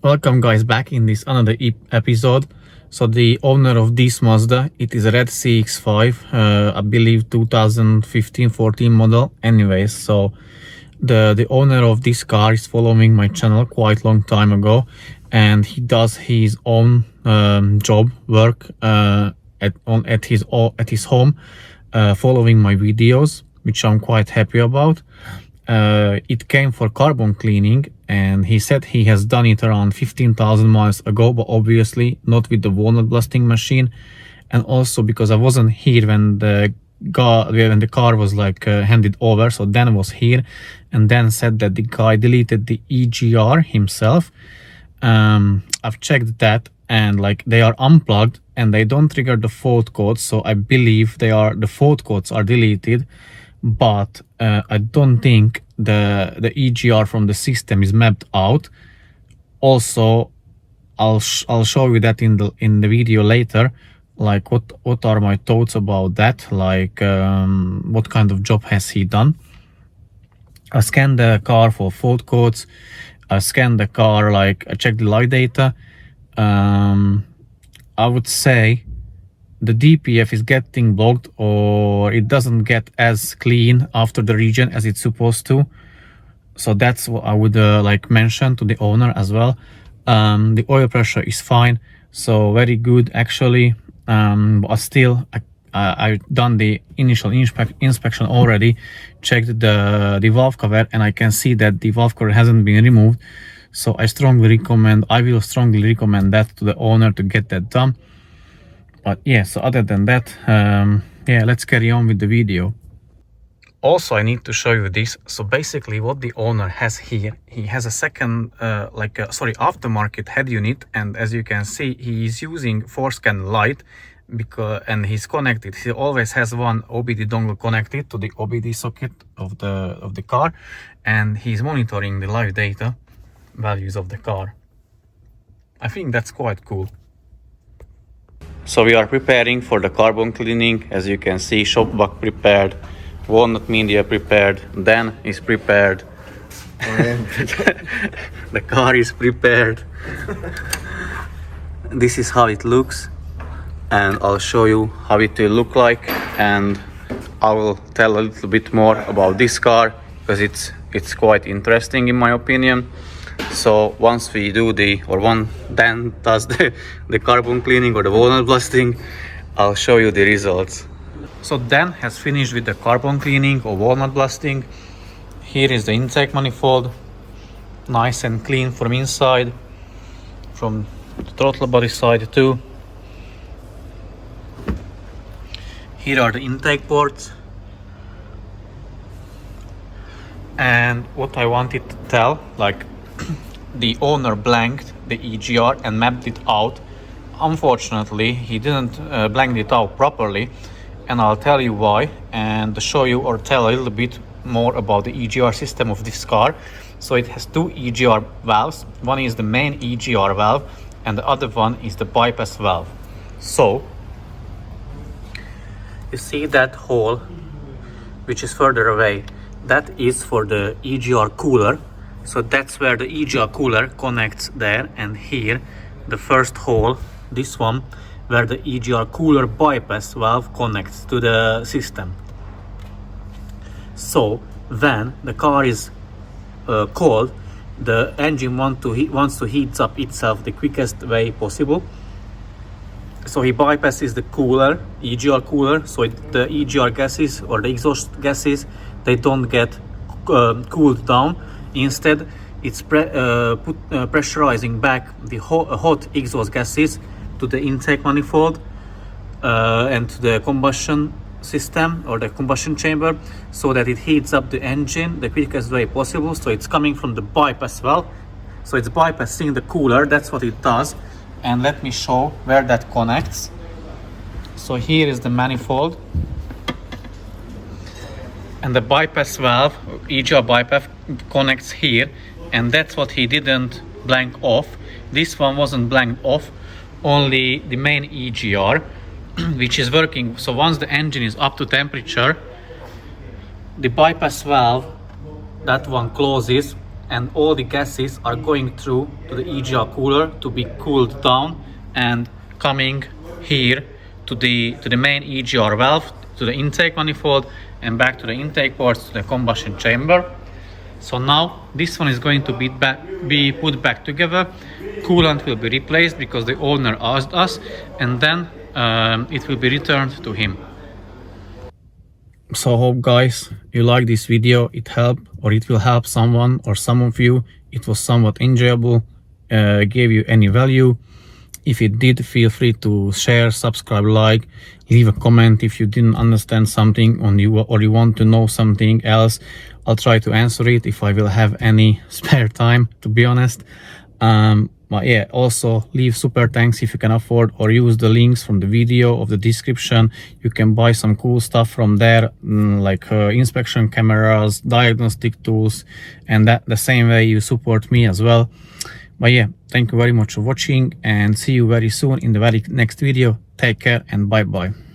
Welcome guys back in this another episode. So the owner of this Mazda, it is a red CX5, I believe 2015-14 model. Anyways, so the owner of this car is following my channel quite long time ago, and he does his own job work at his home, following my videos, which I'm quite happy about. It came for carbon cleaning, and he said he has done it around 15,000 miles ago, but obviously not with the walnut blasting machine. And also because I wasn't here when the car was like handed over, so Dan was here, and Dan said that the guy deleted the EGR himself. I've checked that, and like they are unplugged and they don't trigger the fault codes, so I believe the fault codes are deleted, but I don't think the EGR from the system is mapped out. Also, I'll show you that in the video later, like what are my thoughts about that, like what kind of job has he done. I scanned the car for fault codes. I scanned the car, like I checked the live data. I would say the DPF is getting blocked, or it doesn't get as clean after the regen as it's supposed to. So that's what I would like mention to the owner as well. The oil pressure is fine, so very good actually. But still, I've done the initial inspection already, checked the valve cover, and I can see that the valve cover hasn't been removed. So I will strongly recommend that to the owner to get that done. But yeah, so other than that, yeah, let's carry on with the video. Also, I need to show you this. So basically what the owner has here, he has a second aftermarket head unit, and as you can see, he is using forescan light and he's connected. He always has one OBD dongle connected to the OBD socket of the car, and he's monitoring the live data values of the car. I think that's quite cool. So we are preparing for the carbon cleaning. As you can see, shock block prepared, walnut media prepared, Dan is prepared. The car is prepared. This is how it looks, and I'll show you how it will look like, and I will tell a little bit more about this car because it's quite interesting in my opinion. So once we do Dan does the carbon cleaning or the walnut blasting, I'll show you the results. So Dan has finished with the carbon cleaning or walnut blasting. Here is the intake manifold, nice and clean from inside, from the throttle body side too. Here are the intake ports. And what I wanted to tell, like, the owner blanked the EGR and mapped it out. Unfortunately, he didn't blank it out properly, and I'll tell you why, and show you or tell a little bit more about the EGR system of this car. So it has two EGR valves. One is the main EGR valve, and the other one is the bypass valve. So you see that hole which is further away, that is for the EGR cooler. So that's where the EGR cooler connects there, and here the first hole, this one, where the EGR cooler bypass valve connects to the system. So when the car is cold, the engine wants to heat up itself the quickest way possible. So he bypasses the cooler, EGR cooler, so the EGR gases or the exhaust gases, they don't get cooled down. Instead, it's pressurizing back the hot exhaust gases to the intake manifold and to the combustion system or the combustion chamber, so that it heats up the engine the quickest way possible. So it's coming from the bypass valve, so it's bypassing the cooler. That's what it does, and let me show where that connects. So here is the manifold, and the bypass valve, EGR bypass, connects here, and that's what he didn't blank off. This one wasn't blanked off, only the main EGR, which is working. So once the engine is up to temperature, the bypass valve, that one closes, and all the gases are going through to the EGR cooler to be cooled down and coming here to the main EGR valve, to the intake manifold, and back to the intake ports to the combustion chamber. So now this one is going to be put back together. Coolant will be replaced because the owner asked us, and then it will be returned to him. So hope guys you like this video, it helped or it will help someone or some of you. It was somewhat enjoyable, gave you any value. If it did, feel free to share, subscribe, like, leave a comment if you didn't understand something or you want to know something else. I'll try to answer it if I will have any spare time, to be honest. But yeah, also leave super thanks if you can afford, or use the links from the video of the description. You can buy some cool stuff from there, like inspection cameras, diagnostic tools, and that the same way you support me as well. But yeah, thank you very much for watching, and see you very soon in the very next video. Take care and bye bye.